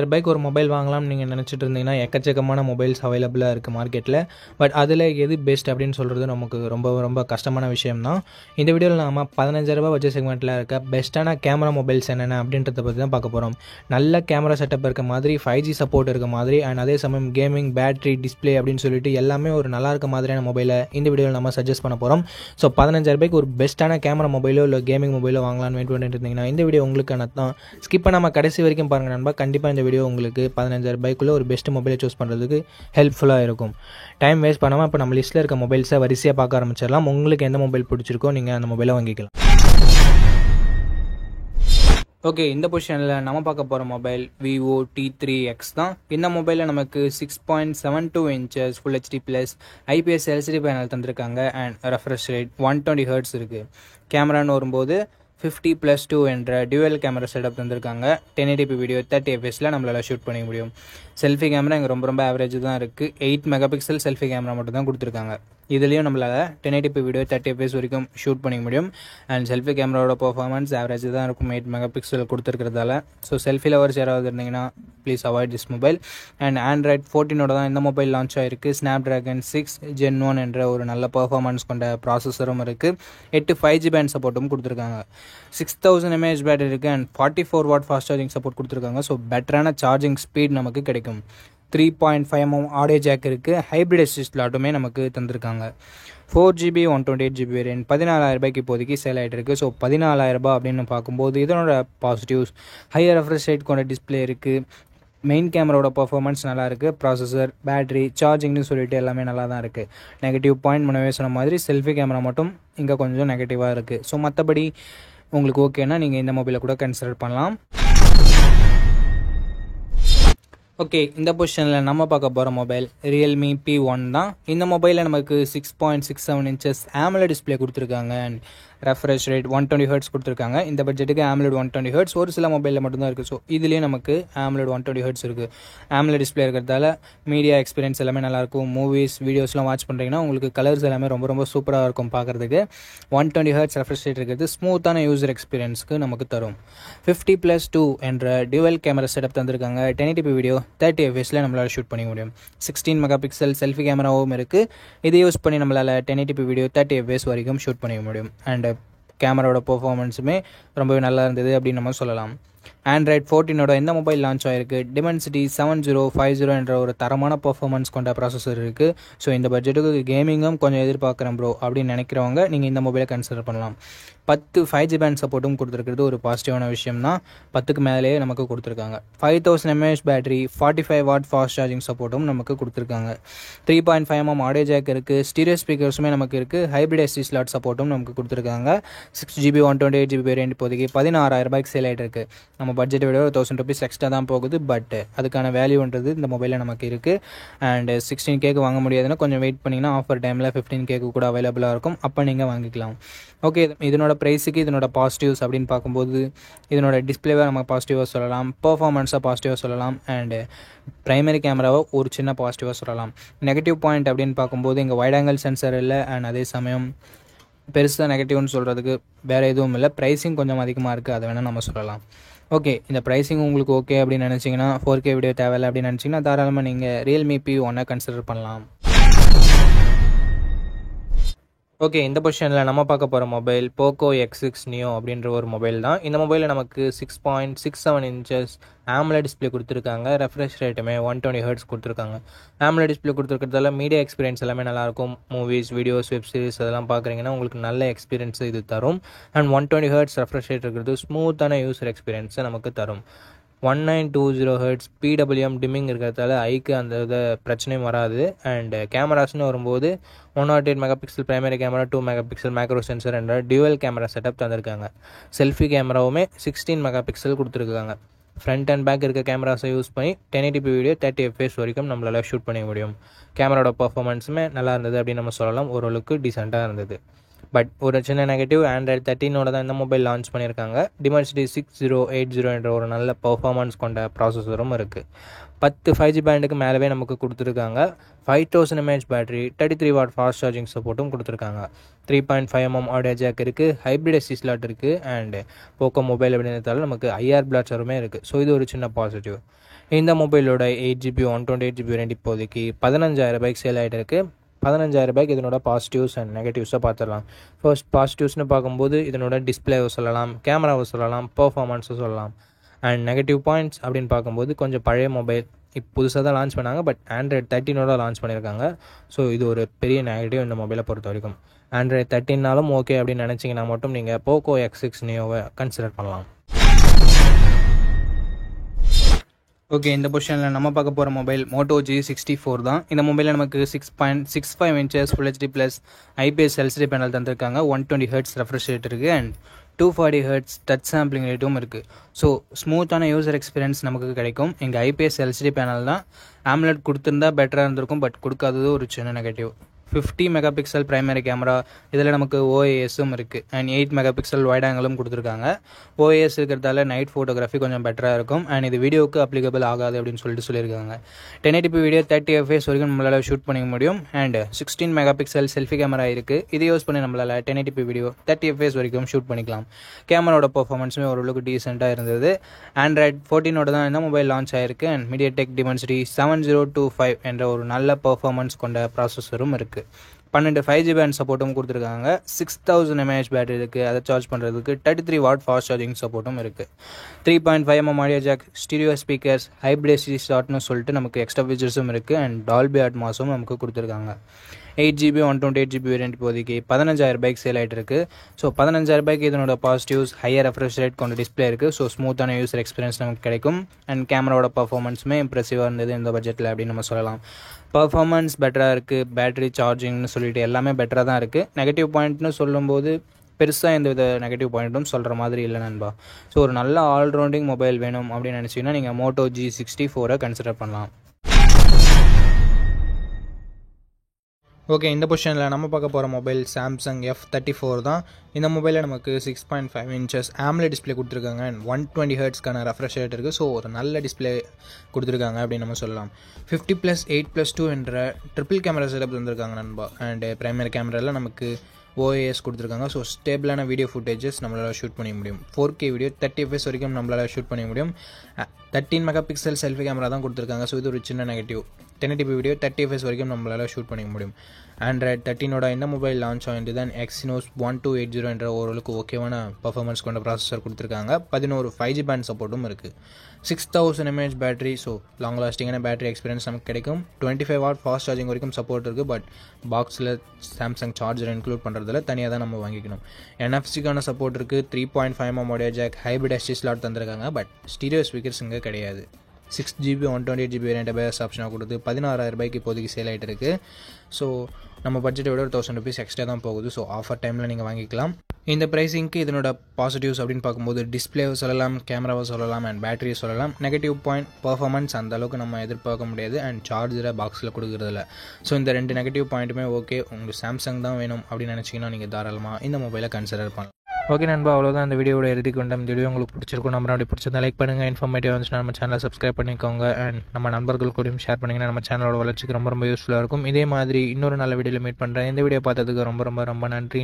ரூபாய்க்கு ஒரு மொபைல் வாங்கலாம்னு நீங்கள் நினச்சிட்டு இருந்தீங்கன்னா எக்கச்சக்கமான மொபைல்ஸ் அவைலபிளாக இருக்குது மார்க்கெட்டில். பட் அதில் எது பெஸ்ட் அப்படின்னு சொல்கிறது நமக்கு ரொம்ப ரொம்ப கஷ்டமான விஷயம் தான். இந்த வீடியோவில் நம்ம 15,000 ரூபாய் பட்ஜெட் செக்மெண்ட்டில் இருக்க பெஸ்ட்டான கேமரா மொபைல்ஸ் என்னென்ன அப்படின்றத பற்றி தான் பார்க்க போகிறோம். நல்ல கேமரா செட்டப் இருக்க மாதிரி, 5G சப்போர்ட் இருக்க மாதிரி, அண்ட் அதே சமயம் கேமிங், பேட்டரி, டிஸ்பிளே அப்படின்னு சொல்லிட்டு எல்லாமே ஒரு நல்லா இருக்க மாதிரியான மொபைலை இந்த வீடியோவில் நம்ம சஜஸ்ட் பண்ண போகிறோம். ஸோ 15,000 ரூபாய்க்கு ஒரு பெஸ்ட்டான கேமரா மொபைலோ இல்லை கேமிங் மொபைலோ வாங்கலாம்னு வெயிட் பண்ணிட்டு இருந்தீங்கன்னா இந்த வீடியோ உங்களுக்கான தான். ஸ்கிப் பண்ணாமல் கடைசி வரைக்கும் பாருங்கள் நண்பா. கண்டிப்பாக இந்த வீடியோ உங்களுக்கு 15,000 ரூபாய்க்குள்ளே ஒரு பெஸ்ட் மொபைலை சூஸ் பண்ணுறதுக்கு ஹெல்ப்ஃபுல்லாக இருக்கும். டைம் வேஸ்ட் பண்ணாமல் இப்போ நம்ம லிஸ்ட்டில் இருக்க மொபைல்ஸை வரிசையாக பார்க்க ஆரம்பிச்சிடலாம். உங்களுக்கு எந்த மொபைல் பிடிச்சிருக்கோ நீங்கள் அந்த மொபைலை வாங்கிக்கலாம். ஓகே, இந்த பொசிஷனில் நம்ம பார்க்க போகிற மொபைல் Vivo T3X தான். இந்த மொபைலில் நமக்கு 6.72 inches Full HD plus IPS LCD panel தந்திருக்காங்க. அண்ட் ரெஃப்ரெஷ் ரேட் 120 Hz இருக்குது. கேமரான்னு வரும்போது 50+2 என்ற டியூவல் கேமரா செட்டப் தந்திருக்காங்க. 1080p வீடியோ 30 fps நம்மளால் ஷூட் பண்ணிக்க முடியும். செல்ஃபி கேமரா இங்கே ரொம்ப ஆவரேஜ் தான் இருக்குது. 8 MP செல்ஃபி கேமரா மட்டும் தான் கொடுத்துருக்காங்க. இதுலேயும் நம்மளால் 1080p வீடியோ 30 fps வரைக்கும் ஷூட் பண்ணிக்க முடியும். அண்ட் செல்ஃபி கேமராவோட பர்ஃபார்மன்ஸ் ஆவரேஜ் தான் இருக்கும் 8 MP கொடுத்துருக்கிறதால. ஸோ செல்ஃபி லவர்ஸ் யாராவது இருந்தீங்கன்னா please avoid this mobile. And Android 14 தான் இந்த மொபைல் லான்ச் ஆகிருக்கு. Snapdragon 6 Gen 1 என்ற ஒரு நல்ல பர்ஃபார்மன்ஸ் கொண்ட ப்ராசஸரும் இருக்குது. 8 5G பேண்ட் சப்போர்ட்டும் கொடுத்துருக்காங்க. 6000 mAh பேட்டரி இருக்குது. And 44 watt fast charging support கொடுத்துருக்காங்க. ஸோ பெட்டரான சார்ஜிங் ஸ்பீட் நமக்கு கிடைக்கும். 3.5mm ஆடியோ ஜாக் இருக்குது. ஹைப்ரிட் எஸ்டி ஸ்லாட்டுமே நமக்கு தந்திருக்காங்க. 4GB 128GB வேரியன்ட் 14,000 ரூபாய்க்கு இப்போதைக்கு சேல் ஆகிட்டு இருக்குது. ஸோ 14,000 ரூபாய் அப்படின்னு பார்க்கும்போது இதனோட பாசிட்டிவ்ஸ் ஹையர் ரெஃப்ரெஷ் ரேட் கொண்ட டிஸ்பிளே இருக்குது. மெயின் கேமராவோட பர்ஃபார்மன்ஸ் நல்லா இருக்குது. ப்ராசஸர், பேட்டரி, சார்ஜிங்னு சொல்லிட்டு எல்லாமே நல்லா தான் இருக்குது. நெகட்டிவ் பாயிண்ட் முன்னவே சொன்ன மாதிரி செல்ஃபி கேமரா மட்டும் இங்கே கொஞ்சம் நெகட்டிவாக இருக்குது. ஸோ மற்றபடி உங்களுக்கு ஓகேனா நீங்கள் இந்த மொபைலை கூட கன்சிடர் பண்ணலாம். ஓகே, இந்த பொசிஷனில் நம்ம பார்க்க போகிற மொபைல் Realme P1 தான். இந்த மொபைலில் நமக்கு 6.67 inches AMOLED டிஸ்பிளே கொடுத்துருக்காங்க. அண்ட் ரெஃப்ரெஷ் ரேட் 120 Hz கொடுத்துருக்காங்க. இந்த பட்ஜெட்டுக்கு AMOLED 120 Hz ஒரு சில மொபைலில் மட்டும்தான் இருக்குது. ஸோ இதுலேயும் நமக்கு AMOLED 120 Hz இருக்குது. AMOLED டிஸ்பிளே இருக்கிறதால மீடியா எக்ஸ்பீரியன்ஸ் எல்லாமே நல்லாயிருக்கும். மூவிஸ், வீடியோஸ்லாம் வாட்ச் பண்ணுறீங்கன்னா உங்களுக்கு கலர்ஸ் எல்லாமே ரொம்ப சூப்பராக இருக்கும் பார்க்குறதுக்கு. 120 Hz ரெஃப்ரெஷ் ரேட் இருக்கிறது ஸ்மூத்தான யூசர் எக்ஸ்பீரியன்ஸ்க்கு நமக்கு தரும். 50+2 என்ற டியூவல் கேமரா செட்டப் தந்திருக்காங்க. 1080p வீடியோ 30 fps நம்மளால் ஷூட் பண்ணிக்க முடியும். 16 MP செல்ஃபி கேமராவும் இருக்குது. இதை யூஸ் பண்ணி நம்மளால் 1080p வீடியோ 30 fps வரைக்கும் ஷூட் பண்ணிக்க முடியும். அண்ட் கேமராவோட பர்ஃபார்மன்ஸுமே ரொம்பவே நல்லா இருந்தது அப்படின்னு நம்ம சொல்லலாம். Android 14 இந்த மொபைல் லான்ச் ஆகிருக்கு. Dimensity 7050 என்ற ஒரு தரமான பர்ஃபார்மன்ஸ் கொண்ட ப்ராசஸர் இருக்குது. ஸோ இந்த பட்ஜெட்டுக்கு கேமிங்கும் கொஞ்சம் எதிர்பார்க்குறேன் ப்ரோ அப்படின்னு நினைக்கிறவங்க நீங்கள் இந்த மொபைலை கன்சிடர் பண்ணலாம். 10 5G பேண்ட் சப்போர்ட்டும் கொடுத்துருக்கிறது ஒரு பாசிட்டிவான விஷயம் தான். 10க்கு மேலேயே நமக்கு கொடுத்துருக்காங்க. 5000 mAh battery, 45 watt fast charging சப்போர்ட்டும் நமக்கு கொடுத்துருக்காங்க. 3.5mm ஆடியோ ஜாக் இருக்குது. ஸ்டீரியோ ஸ்பீக்கர்ஸுமே நமக்கு இருக்குது. ஹைப்ரிட் எஸ்டி ஸ்லாட் சப்போர்ட்டும் நமக்கு கொடுத்துருக்காங்க. 6GB 128GB வேரியன்ட் இப்போதைக்கு 16,000 ரூபாய்க்கு சேல் ஆகிட்டு இருக்குது. நம்ம பட்ஜெட்டை விட 1000 rupees எக்ஸ்ட்ரா தான் போகுது. பட் அதுக்கான வேல்யூன்றது இந்த மொபைலில் நமக்கு இருக்குது. அண்ட் 16K வாங்க முடியாதுன்னா கொஞ்சம் வெயிட் பண்ணிங்கன்னா ஆஃபர் டைமில் 15K கூட அவைலபிளாக இருக்கும். அப்போ நீங்கள் வாங்கிக்கலாம். ஓகே, இதனோட ப்ரைஸுக்கு இதனோட பாசிட்டிவ்ஸ் அப்படின்னு பார்க்கும்போது இதனோட டிஸ்பிளேவை நம்ம பாசிட்டிவாக சொல்லலாம். பர்ஃபார்மன்ஸாக பாசிட்டிவாக சொல்லலாம். அண்டு ப்ரைமரி கேமராவை ஒரு சின்ன பாசிட்டிவாக சொல்லலாம். நெகட்டிவ் பாயிண்ட் அப்படின்னு பார்க்கும்போது இங்கே வைட் ஆங்கிள் சென்சர் இல்லை. அண்ட் அதே சமயம் பெருசாக நெகட்டிவ்னு சொல்கிறதுக்கு வேறு எதுவும் இல்லை. ப்ரைஸிங் கொஞ்சம் அதிகமாக இருக்குது, அதை வேணால் நம்ம சொல்லலாம். ஓகே, இந்த ப்ரைஸிங் உங்களுக்கு ஓகே அப்படின்னு நினச்சிங்கன்னா, 4K வீடியோ தேவையில்லை அப்படின்னு நினச்சிங்கன்னா தாராளமாக நீங்கள் Realme P1 கன்சிடர் பண்ணலாம். ஓகே, இந்த பொசிஷனில் நம்ம பார்க்க போகிற மொபைல் Poco X6 Neo அப்படின்ற ஒரு மொபைல் தான். இந்த மொபைலில் நமக்கு 6.67 inches AMOLED டிஸ்பிளே கொடுத்துருக்காங்க. ரெஃப்ரெஷ் ரேட்டுமே 120 Hz கொடுத்துருக்காங்க. AMOLED டிஸ்பிளே கொடுத்துருக்கிறதால மீடியா எக்ஸ்பீரியன்ஸ் எல்லாமே நல்லாயிருக்கும். மூவிஸ், வீடியோஸ், வெப் சீரிஸ் அதெல்லாம் பார்க்குறீங்கன்னா உங்களுக்கு நல்ல எக்ஸ்பீரியன்ஸ் இது தரும். அண்ட் 120 Hz ரெஃப்ரெஷ் ரேட் இருக்கிறது ஸ்மூத்தான யூசர் எக்ஸ்பீரியன்ஸை நமக்கு தரும். 1920 Hz PWM டிம்மிங் இருக்கிறதால ஐக்கு அந்த பிரச்சனையும் வராது. அண்ட் கேமராஸ்னு வரும்போது 108 MP primary camera, 2 MP macro sensor என்ற டியூவல் கேமரா செட்டப் தந்திருக்காங்க. செல்ஃபி கேமராவுமே 16 MP கொடுத்துருக்காங்க. ஃப்ரண்ட் அண்ட் பேக் இருக்க கேமராஸை யூஸ் பண்ணி 1080p வீடியோ 30 fps வரைக்கும் நம்மளால் ஷூட் பண்ணிக்க முடியும். கேமராவோட பர்ஃபார்மன்ஸுமே நல்லா இருந்தது அப்படின்னு நம்ம சொல்லலாம். ஓரளவுக்கு டீசெண்டாக இருந்தது. பட் ஒரு சின்ன நெகட்டிவ், ஆண்ட்ராய்டு 13ஓட தான் இந்த மொபைல் லான்ச் பண்ணியிருக்காங்க. Dimensity 6080 என்ற ஒரு நல்ல பர்ஃபார்மன்ஸ் கொண்ட ப்ராசஸரும் இருக்குது. 10 5G பேண்டுக்கு மேலவே நமக்கு கொடுத்துருக்காங்க. 5000 mAh battery, 33 what fast charging சப்போர்ட்டும் கொடுத்துருக்காங்க. 3.5mm ஆடியோ ஜாக் இருக்குது, ஹைப்ரிட் SD ஸ்லாட் இருக்குது, அண்ட் போக்கோ மொபைல் அப்படின்றதால நமக்கு IR பிளாட்சருமே இருக்குது. ஸோ இது ஒரு சின்ன பாசிட்டிவ். இந்த மொபைலோட 8GB 128GB வேரியண்ட் இப்போதைக்கு 15,000 சேல் ஆகிட்டு இருக்குது. 15,000 இதனோட பாசிட்டிவ்ஸ் அண்ட் நெகட்டிவ்ஸை பார்த்துடலாம். ஃபர்ஸ்ட் பாசிட்டிவ்ஸ்னு பார்க்கும்போது இதனோட டிஸ்பிளேவை சொல்லலாம், கேமராவை சொல்லலாம், பர்ஃபார்மன்ஸை சொல்லலாம். அண்ட் நெகட்டிவ் பாயிண்ட்ஸ் அப்படின்னு பார்க்கும்போது கொஞ்சம் பழைய மொபைல், இப்போ புதுசாக தான் லான்ச் பண்ணாங்க, பட் ஆண்ட்ராய்டு 13ஓட லான்ச் பண்ணியிருக்காங்க. ஸோ இது ஒரு பெரிய நெகட்டிவ் இந்த மொபைலை பொறுத்த வரைக்கும். ஆண்ட்ராய்டு 13நாலும் ஓகே அப்படின்னு நினச்சிங்கன்னா மட்டும் நீங்கள் போக்கோ X6 நியோவை கன்சிடர் பண்ணலாம். ஓகே, இந்த பொசிஷனில் நம்ம பார்க்க போகிற மொபைல் Moto G64 தான். இந்த மொபைலில் நமக்கு 6.65 inches Full HD plus IPS LCD panel தந்திருக்காங்க. 120 Hz ரெஃப்ரெஷ் ரேட் இருக்குது அண்ட் 240 Hz டச் சாம்பிளிங் ரேட்டும் இருக்குது. ஸோ ஸ்மூத்தான யூசர் எக்ஸ்பீரியன்ஸ் நமக்கு கிடைக்கும். இங்கே IPS LCD பேனல் தான். AMOLED கொடுத்துருந்தா பெட்டராக இருந்திருக்கும், பட் கொடுக்காதது ஒரு சின்ன நெகட்டிவ். 50 மெகாபிக்சல் பிரைமரி கேமரா, இதில் நமக்கு OISம் இருக்குது அண்ட் 8 மெகாபிக்சல் வைட் ஆங்கிளும் கொடுத்துருக்காங்க. OIS இருக்கிறதால நைட் ஃபோட்டோகிராஃபி கொஞ்சம் பெட்டராக இருக்கும் அண்ட் இது வீடியோவுக்கு அப்ளிகபிள் ஆகாது அப்படின்னு சொல்லியிருக்காங்க. 1080p வீடியோ 30 FPS வரைக்கும் நம்மளால் ஷூட் பண்ணிக்க முடியும் அண்ட் 16 மெகாபிக்சல் செல்ஃபி கேமரா இருக்குது. இதை யூஸ் பண்ணி நம்மளால் 1080p வீடியோ 30 FPS வரைக்கும் ஷூட் பண்ணிக்கலாம். கேமராவோட பர்ஃபார்மன்ஸுமே ஓரளவுக்கு டீசெண்டாக இருந்தது. ஆண்ட்ராய்டு 14ஓட தான் இந்த மொபைல் லான்ச் ஆயிருக்கு அண்ட் MediaTek Dimensity 7025 என்ற ஒரு நல்ல பர்ஃபார்மன்ஸ் கொண்ட ப்ராசஸரும் இருக்குது. 12 5G பேண்ட் சப்போர்ட்டும் கொடுத்துருக்காங்க. 6000 mAh பேட்டரி இருக்குது, அதை சார்ஜ் பண்ணுறதுக்கு 33 வாட் ஃபாஸ்ட் சார்ஜிங் சப்போர்ட்டும் இருக்குது. 3.5mm audio jack, stereo speakers, hybrid SD ஸ்லாட்னு சொல்லிட்டு நமக்கு எக்ஸ்ட்ரா ஃபீச்சர்ஸும் இருக்குது அண்ட் டால்பி அட்மாஸும் நமக்கு கொடுத்துருக்காங்க. 8GB 128GB வேரியண்ட் இப்போதைக்கு 15,000 சேல் ஆகிட்டு இருக்குது. ஸோ 15,000 இதனோட பாசிட்டிவ்ஸ், ஹையர் ரெஃப்ரெஷ் ரேட் கொண்ட டிஸ்பிளே இருக்குது. ஸோ ஸ்மூத்தான யூசர் எக்ஸ்பீரியன்ஸ் நமக்கு கிடைக்கும் அண்ட் கேமராவோட பர்ஃபார்மன்ஸுமே இம்ப்ரெசிவாக இருந்தது இந்த பட்ஜெட்டில் அப்படின்னு நம்ம சொல்லலாம். பர்ஃபார்மன்ஸ் பெட்டராக இருக்குது, பேட்டரி சார்ஜிங்னு சொல்லிட்டு எல்லாமே பெட்டராக தான் இருக்குது. நெகட்டிவ் பாயிண்ட்னு சொல்லும்போது பெருசாக எந்த வித நெகட்டிவ் பாயிண்ட்டும் சொல்கிற மாதிரி இல்லை நண்பா. ஸோ ஒரு நல்ல ஆல்ரவுண்டிங் மொபைல் வேணும் அப்படின்னு நினச்சிங்கன்னா நீங்கள் Moto G64 கன்சிடர் பண்ணலாம். ஓகே, இந்த பொசிஷனில் நம்ம பார்க்க போகிற மொபைல் Samsung F34 தான். இந்த மொபைலில் நமக்கு 6.5 இன்ச்சஸ் AMOLED டிஸ்பிளே கொடுத்துருக்காங்க அண்ட் 120 Hzக்கான ரெஃப்ரெஷ் ரேட் இருக்குது. ஸோ ஒரு நல்ல டிஸ்பிளே கொடுத்துருக்காங்க அப்படின்னு நம்ம சொல்லலாம். 50+8+2 என்ற ட்ரிபிள் கேமரா செட்டப் தந்திருக்காங்க நண்பா. அண்ட் பிரைமரி கேமராவில் நமக்கு OIS கொடுத்துருக்காங்க. ஸோ ஸ்டேபிளான வீடியோ ஃபுட்டேஜஸ் நம்மளால் ஷூட் பண்ண முடியும். 4K வீடியோ 30 FPS வரைக்கும் நம்மளால் ஷூட் பண்ண முடியும். 13 மெகாபிக்சல் செல்ஃபி கேமரா தான் கொடுத்துருக்காங்க. ஸோ இது ஒரு சின்ன நெகட்டிவ். 1080p வீடியோ 30 FPS வரைக்கும் நம்மளால் ஷூட் பண்ணிக்க முடியும். ஆண்ட்ராய்டு 13ஓட இந்த மொபைல் லான்ச் ஆகிட்டு தான் Exynos 1280 என்ற ஓரளவுக்கு ஓகேவான பர்ஃபார்மன்ஸ் கொண்ட ப்ராசஸர் கொடுத்துருக்காங்க. 11 5G பேண்ட் சப்போர்ட்டும் இருக்குது. 6000 mAh பேட்டரி, ஸோ லாங் லாஸ்டிங்கான பேட்டரி எக்ஸ்பீரியன்ஸ் நமக்கு கிடைக்கும். 25 வாட் ஃபாஸ்ட் சார்ஜிங் வரைக்கும் சப்போர்ட் இருக்குது. பட் பாக்ஸில் சாம்சங் சார்ஜர் இன்க்ளூட் பண்ணுறதுல தனியாக தான் நம்ம வாங்கிக்கணும். NFC-க்கான சப்போர்ட் இருக்குது. 3.5mm audio jack, hybrid SD slot தந்திருக்காங்க. பட் ஸ்டீரியோ ஸ்பீக்கர்ஸ் இங்கே கிடையாது. 6GB 128GB வேரியண்ட் பேஸ் ஆப்ஷனாக கொடுத்து 16,000 இப்போதைக்கு சேல் ஆகிட்டு இருக்குது. ஸோ நம்ம பட்ஜெட்டை விட ஒரு 1000 rupees எக்ஸ்ட்ரா தான் போகுது. ஸோ ஆஃபர் டைமில் நீங்கள் வாங்கிக்கலாம். இந்த ப்ரைஸிங்க்கு இதனோட பாசிட்டிவ்ஸ் அப்படின்னு பார்க்கும்போது டிஸ்பிளேவை சொல்லலாம், கேமராவை சொல்லலாம் அண்ட் பேட்டரியை சொல்லலாம். நெகட்டிவ் பாயிண்ட் பர்ஃபார்மன்ஸ் அந்த அளவுக்கு நம்ம எதிர்பார்க்க முடியாது அண்ட் சார்ஜரை பாக்ஸில் கொடுக்குறதில்ல. ஸோ இந்த 2 நெகட்டிவ் பாயிண்ட்டுமே ஓகே. உங்களுக்கு சாம்சங் தான் வேணும் அப்படின்னு நினச்சிங்கன்னா நீங்கள் தாராளமாக இந்த மொபைலை கன்சிடர் பண்ணலாம். ஓகே நண்பா, அவ்வளோதான் இந்த வீடியோட இறுதி கொண்ட இந்த வீடியோ உங்களுக்கு பிடிச்சிருக்கும். நம்ம அப்படி பிடிச்சிருந்தா லைக் பண்ணுங்கள். இன்ஃபர்மேட்டிவ் வந்துச்சுன்னா நம்ம சேனலை சப்ஸ்கிரைப் பண்ணிக்கோங்க அண்ட் நம்ம நண்பர்கள் கூடயும் ஷேர் பண்ணிங்கன்னா நம்ம சேனலோட வளர்ச்சிக்கு ரொம்ப யூஸ்ஃபுல்லாக இருக்கும். இதே மாதிரி இன்னொரு நல்ல வீடியோவில் மீட் பண்ணுறேன். இந்த வீடியோ பார்த்ததுக்கு ரொம்ப ரொம்ப ரொம்ப நன்றி.